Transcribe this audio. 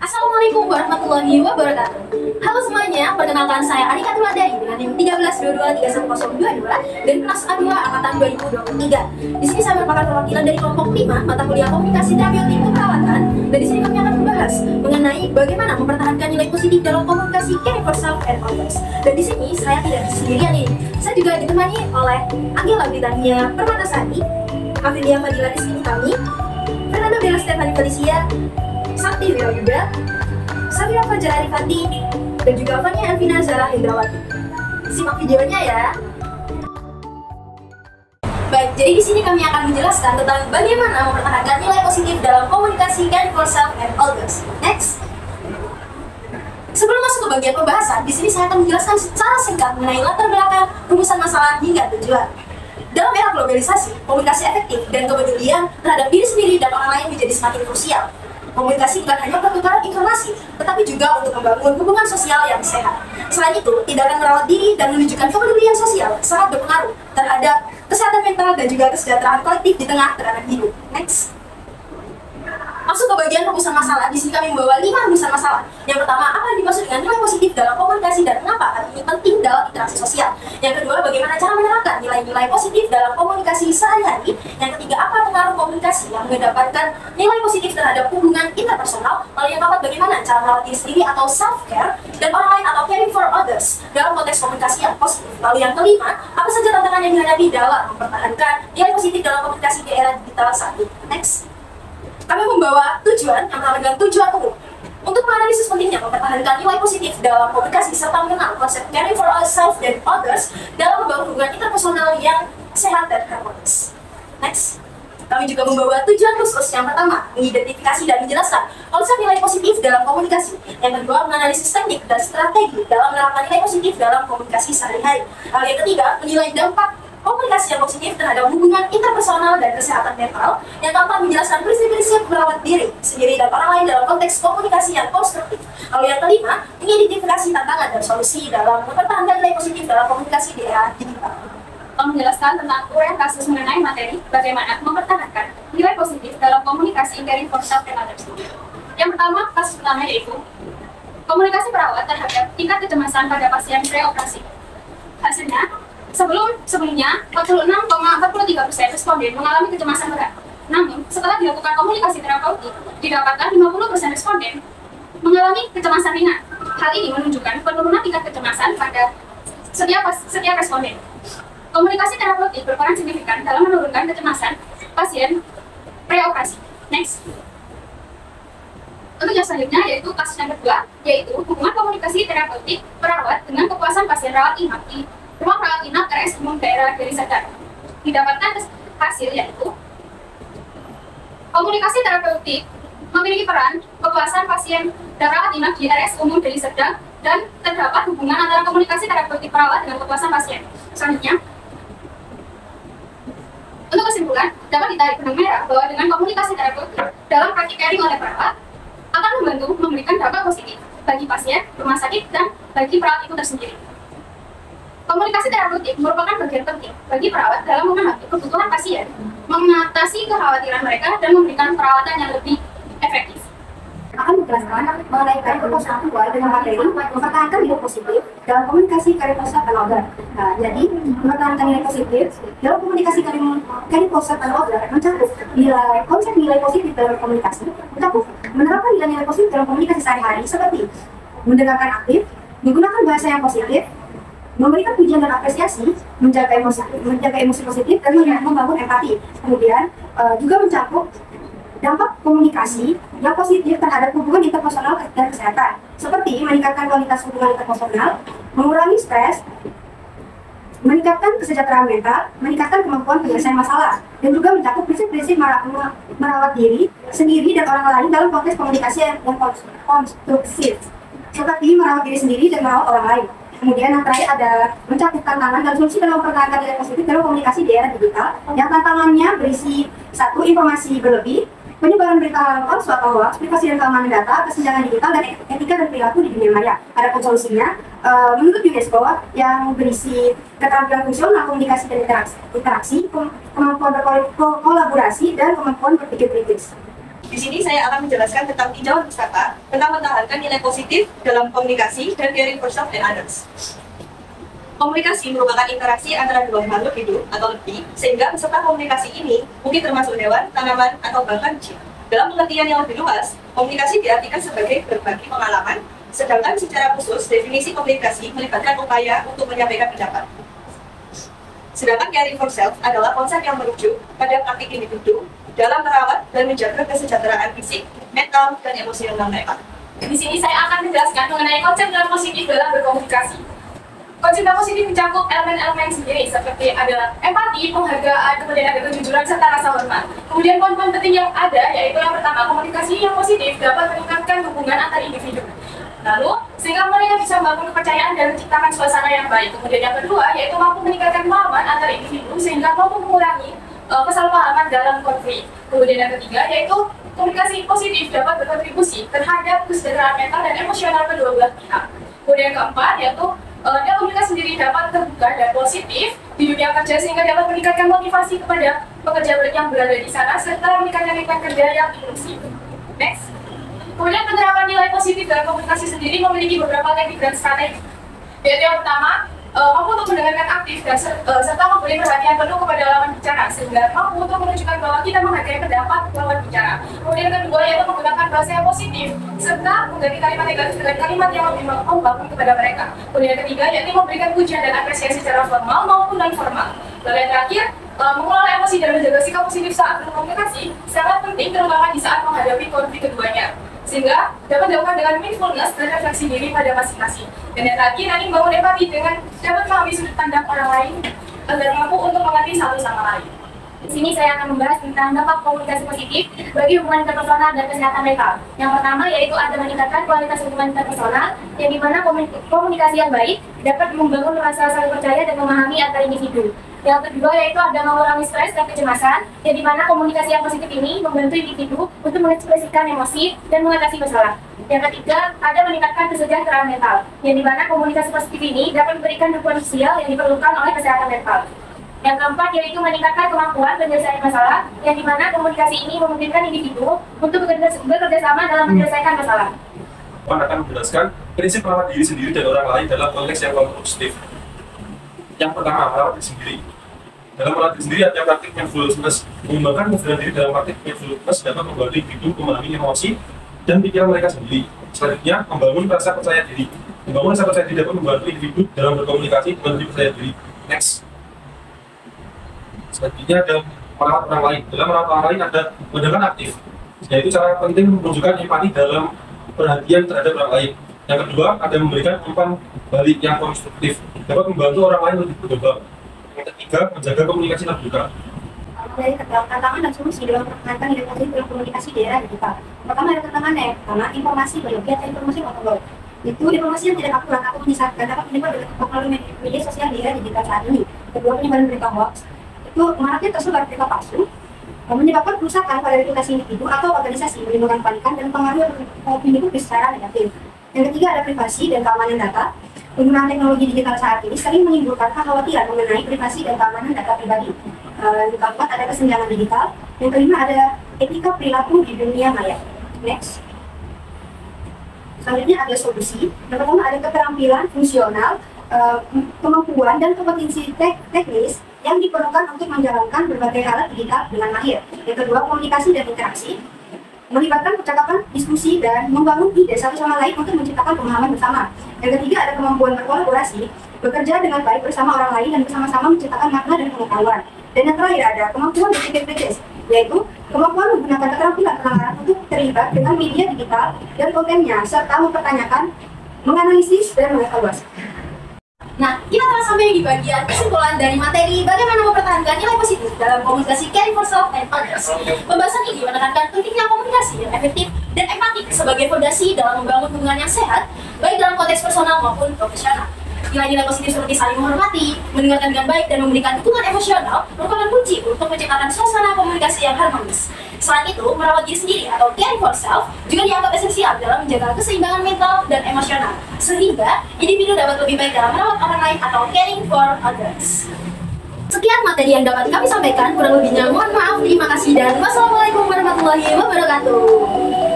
Assalamualaikum warahmatullahi wabarakatuh. Halo semuanya, perkenalkan saya Anika Tuladari dengan NIM 1322310222 dan kelas A2 angkatan 2023. Di sini saya merupakan perwakilan dari kelompok 5 mata kuliah Komunikasi Terapeutik Keperawatan, dan di sini kami akan membahas mengenai bagaimana mempertahankan nilai positif dalam komunikasi care for self and others. Dan di sini saya tidak sendirian nih. Saya juga ditemani oleh Angela Britania Permatasari, Afilia Fadila Rizky kami, Fernando Bella Stefani Felicia, Sakti Wirayuda, Safira Fajar Arifati, dan juga Fania Elvina Zara Hendrawati. Simak videonya ya. Baik, jadi di sini kami akan menjelaskan tentang bagaimana mempertahankan nilai positif dalam komunikasi care for self and others. Next. Sebelum masuk ke bagian pembahasan, di sini saya akan menjelaskan secara singkat mengenai latar belakang, rumusan masalah hingga tujuan. Dalam era globalisasi, komunikasi efektif dan kepedulian terhadap diri sendiri dan orang lain menjadi semakin krusial. Komunikasi bukan hanya pertukaran informasi, tetapi juga untuk membangun hubungan sosial yang sehat. Selain itu, tindakan merawat diri dan menunjukkan kepedulian sosial sangat berpengaruh terhadap kesehatan mental dan juga kesejahteraan kolektif di tengah tekanan hidup. Next. Masuk ke bagian rumusan masalah, di sini kami membawa 5 rumusan masalah. Yang pertama, apa yang dimaksud dengan nilai positif dalam komunikasi dan mengapa hal ini penting dalam interaksi sosial. Yang kedua, bagaimana cara menerapkan nilai-nilai positif dalam komunikasi sehari-hari. Yang ketiga, apa pengaruh komunikasi yang mendapatkan nilai positif terhadap hubungan interpersonal. Lalu yang keempat, bagaimana cara merawat diri sendiri atau self-care dan orang lain atau caring for others dalam konteks komunikasi yang positif. Lalu yang kelima, apa saja tantangan yang dihadapi dalam mempertahankan nilai positif dalam komunikasi di era digital saat ini. Next. Kami membawa tujuan yang pertama dengan tujuan umum untuk menganalisis pentingnya mempertahankan nilai positif dalam komunikasi serta mengenal konsep caring for ourselves dan others dalam membangun hubungan interpersonal yang sehat dan harmonis. Next. Kami juga membawa tujuan khusus yang pertama, mengidentifikasi dan menjelaskan konsep nilai positif dalam komunikasi. Yang kedua, menganalisis teknik dan strategi dalam menerapkan nilai positif dalam komunikasi sehari-hari. Lalu yang ketiga, menilai dampak komunikasi yang positif terhadap hubungan interpersonal dan kesehatan mental. Yang keempat, menjelaskan prinsip-prinsip merawat diri sendiri dan orang lain dalam konteks komunikasi yang konstruktif. Lalu yang kelima, mengidentifikasi tantangan dan solusi dalam mempertahankan nilai positif dalam komunikasi di era digital. Menjelaskan tentang uraian kasus mengenai materi bagaimana mempertahankan nilai positif dalam komunikasi caring for self and others. Yang pertama, kasus pertama yaitu komunikasi perawat terhadap tingkat kecemasan pada pasien preoperasi. Hasilnya, sebelumnya 46,43% responden mengalami kecemasan berat. Namun, setelah dilakukan komunikasi terapeutik, didapatkan 50% responden mengalami kecemasan ringan. Hal ini menunjukkan penurunan tingkat kecemasan pada setiap responden. Komunikasi terapeutik berperan signifikan dalam menurunkan kecemasan pasien preoperasi. Next. Untuk yang selanjutnya yaitu kasus yang kedua, yaitu hubungan komunikasi terapeutik perawat dengan kepuasan pasien rawat inap di ruang rawat inap RS Umum Daerah Deli Serdang. Didapatkan hasil yaitu komunikasi terapeutik memiliki peran kepuasan pasien rawat inap di RS Umum Deli Serdang dan terdapat hubungan antara komunikasi terapeutik perawat dengan kepuasan pasien. Selanjutnya, untuk kesimpulan, dapat ditarik benang merah bahwa dengan komunikasi terapeutik dalam praktik caring oleh perawat akan membantu memberikan dampak positif bagi pasien, rumah sakit, dan bagi perawat itu tersendiri. Komunikasi terapeutik merupakan bagian penting bagi perawat dalam memahami kebutuhan pasien, mengatasi kekhawatiran mereka, dan memberikan perawatan yang lebih efektif. Akan menjelaskan mengenai caring for self dengan materi mempertahankan nilai positif dalam komunikasi caring for self and others. Nah, jadi mempertahankan nilai positif dalam komunikasi caring for self and others mencakup konsep nilai positif dalam komunikasi, mencakup menerapkan nilai-nilai positif dalam komunikasi sehari-hari seperti mendengarkan aktif, menggunakan bahasa yang positif, memberikan pujian dan apresiasi, menjaga emosi positif, dan membangun empati. Kemudian juga mencakup dampak komunikasi yang positif terhadap hubungan interpersonal dan kesehatan, seperti meningkatkan kualitas hubungan interpersonal, mengurangi stres, meningkatkan kesejahteraan mental, meningkatkan kemampuan penyelesaian masalah, dan juga mencakup prinsip-prinsip merawat diri sendiri dan orang lain dalam konteks komunikasi yang konstruktif, seperti merawat diri sendiri dan merawat orang lain. Kemudian yang terakhir ada mencakup tantangan dan solusi dalam mempertahankan nilai positif dalam komunikasi di era digital. Yang tantangannya berisi 1. Informasi berlebih, penyebaran berita hoax atau hoax, privasi dan keamanan data, kesenjangan digital, dan etika dan perilaku di dunia maya. Adapun solusinya, menurut UNESCO yang berisi keterampilan fungsional, komunikasi dan interaksi, kemampuan berkolaborasi, dan kemampuan berpikir kritis. Di sini saya akan menjelaskan tentang tinjauan pustaka tentang mempertahankan nilai positif dalam komunikasi dan caring for self and others. Komunikasi merupakan interaksi antara dua makhluk hidup atau lebih, sehingga peserta komunikasi ini mungkin termasuk hewan, tanaman, atau bahkan jin. Dalam pengertian yang lebih luas, komunikasi diartikan sebagai berbagi pengalaman, sedangkan secara khusus definisi komunikasi melibatkan upaya untuk menyampaikan pendapat. Sedangkan caring for self adalah konsep yang merujuk pada praktik individu dalam merawat dan menjaga kesejahteraan fisik, mental, dan emosional mereka. Di sini saya akan menjelaskan mengenai konsep nilai positif dalam berkomunikasi. Konsep nilai positif mencakup elemen-elemen sendiri seperti ada empati, penghargaan, kemudian ada kejujuran serta rasa hormat. Kemudian poin-poin penting yang ada yaitu yang pertama, komunikasi yang positif dapat meningkatkan hubungan antar individu. Lalu, sehingga mereka bisa membangun kepercayaan dan menciptakan suasana yang baik. Kemudian yang kedua, yaitu mampu meningkatkan pemahaman antar individu sehingga mampu mengurangi kesalahpahaman dalam konflik. Kemudian yang ketiga, yaitu komunikasi positif dapat berkontribusi terhadap kesejahteraan mental dan emosional kedua belah pihak. Kemudian yang keempat, yaitu komunikasi sendiri dapat terbuka dan positif di dunia kerja sehingga dapat meningkatkan motivasi kepada pekerja yang berada di sana serta meningkatkan lingkungan kerja yang inklusif. Next. Kemudian penerapan nilai positif dalam komunikasi sendiri memiliki beberapa teknik dan strategi. Yaitu yang pertama, mampu untuk mendengarkan aktif dan serta memberi perhatian penuh kepada lawan bicara sehingga mampu untuk menunjukkan bahwa kita menghargai pendapat lawan bicara. Kemudian yang kedua yaitu menggunakan bahasa yang positif serta mengganti kalimat negatif dengan kalimat yang lebih membangun kepada mereka. Kemudian yang ketiga yaitu memberikan pujian dan apresiasi secara formal maupun non formal. Lalu yang terakhir, mengelola emosi dan menjaga sikap positif saat berkomunikasi sangat penting terutama di saat menghadapi konflik keduanya, sehingga dapat dilakukan dengan mindfulness dan refleksi diri pada masing-masing. Dan yang terakhir, nanti membangun empati dengan dapat memahami sudut pandang orang lain agar mampu untuk mengerti satu sama lain. Di sini saya akan membahas tentang dampak komunikasi positif bagi hubungan interpersonal dan kesehatan mental. Yang pertama yaitu ada meningkatkan kualitas hubungan interpersonal, yang dimana komunikasi yang baik dapat membangun rasa saling percaya dan memahami antar individu. Yang kedua yaitu ada mengurangi stres dan kecemasan, yang dimana komunikasi yang positif ini membantu individu untuk mengekspresikan emosi dan mengatasi masalah. Yang ketiga, ada meningkatkan kesejahteraan mental, yang dimana komunikasi positif ini dapat memberikan dukungan sosial yang diperlukan oleh kesehatan mental. Yang keempat yaitu meningkatkan kemampuan penyelesaian masalah, yang dimana komunikasi ini memungkinkan individu untuk bekerja sama dalam menyelesaikan masalah. Pan akan menjelaskan prinsip merawat diri sendiri dan orang lain dalam konteks yang positif. Yang pertama, merawat diri sendiri. Dalam merawat diri sendiri ada praktik mindfulness. Mengembangkan kesadaran diri dalam praktik mindfulness dapat membantu individu memahami emosi dan pikiran mereka sendiri. Selanjutnya, membangun rasa percaya diri. Membangun rasa percaya diri dapat membantu individu dalam berkomunikasi dengan lebih percaya diri. Next. Selanjutnya ada merawat orang lain. Dalam merawat orang lain ada tindakan aktif, yaitu cara penting menunjukkan empati dalam perhatian terhadap orang lain. Yang kedua ada memberikan umpan balik yang konstruktif, dapat membantu orang lain lebih berkembang. Yang ketiga menjaga komunikasi terbuka. Dari tantangan dan solusi dalam mempertahankan nilai positif dalam komunikasi daerah digital. Pertama ada tantangannya, pertama informasi berlebihan dan informasi overload. Itu informasi yang tidak akurat atau menyesatkan dapat menimbulkan melalui media sosial di era digital saat ini. Kedua, penyebaran berita hoax. Itu maraknya tersebar berita palsu, menyebabkan kerusakan pada reputasi individu atau organisasi, menimbulkan kepanikan dan pengaruh opini publik secara negatif. Yang ketiga ada privasi dan keamanan data. Penggunaan teknologi digital saat ini sering menimbulkan kekhawatiran mengenai privasi dan keamanan data pribadi. Yang keempat ada kesenjangan digital. Yang kelima ada etika perilaku di dunia maya. Next. Selanjutnya ada solusi. Yang pertama ada keterampilan fungsional, kemampuan dan kompetensi teknis yang diperlukan untuk menjalankan berbagai alat digital dengan mahir. Yang kedua, komunikasi dan interaksi, melibatkan percakapan, diskusi, dan membangun ide satu sama lain untuk menciptakan pemahaman bersama. Yang ketiga, ada kemampuan berkolaborasi, bekerja dengan baik bersama orang lain dan bersama-sama menciptakan makna dan pengetahuan. Dan yang terakhir ada kemampuan berpikir kritis, yaitu kemampuan menggunakan keterampilan penalaran untuk terlibat dengan media digital dan kontennya, serta mempertanyakan, menganalisis, dan mengevaluasi. Nah, kita telah sampai di bagian kesimpulan dari materi bagaimana mempertahankan nilai positif dalam komunikasi caring for self and others. Pembahasan ini menekankan pentingnya komunikasi yang efektif dan empatik sebagai fondasi dalam membangun hubungan yang sehat, baik dalam konteks personal maupun profesional. Nilai-nilai positif seperti saling menghormati, mendengarkan dengan baik, dan memberikan dukungan emosional merupakan kunci untuk menciptakan suasana komunikasi yang harmonis. Selain itu, merawat diri sendiri atau caring for self juga dianggap esensial dalam menjaga keseimbangan mental dan emosional, sehingga individu dapat lebih baik dalam merawat orang lain atau caring for others. Sekian materi yang dapat kami sampaikan, kurang lebihnya mohon maaf, terima kasih, dan wassalamualaikum warahmatullahi wabarakatuh.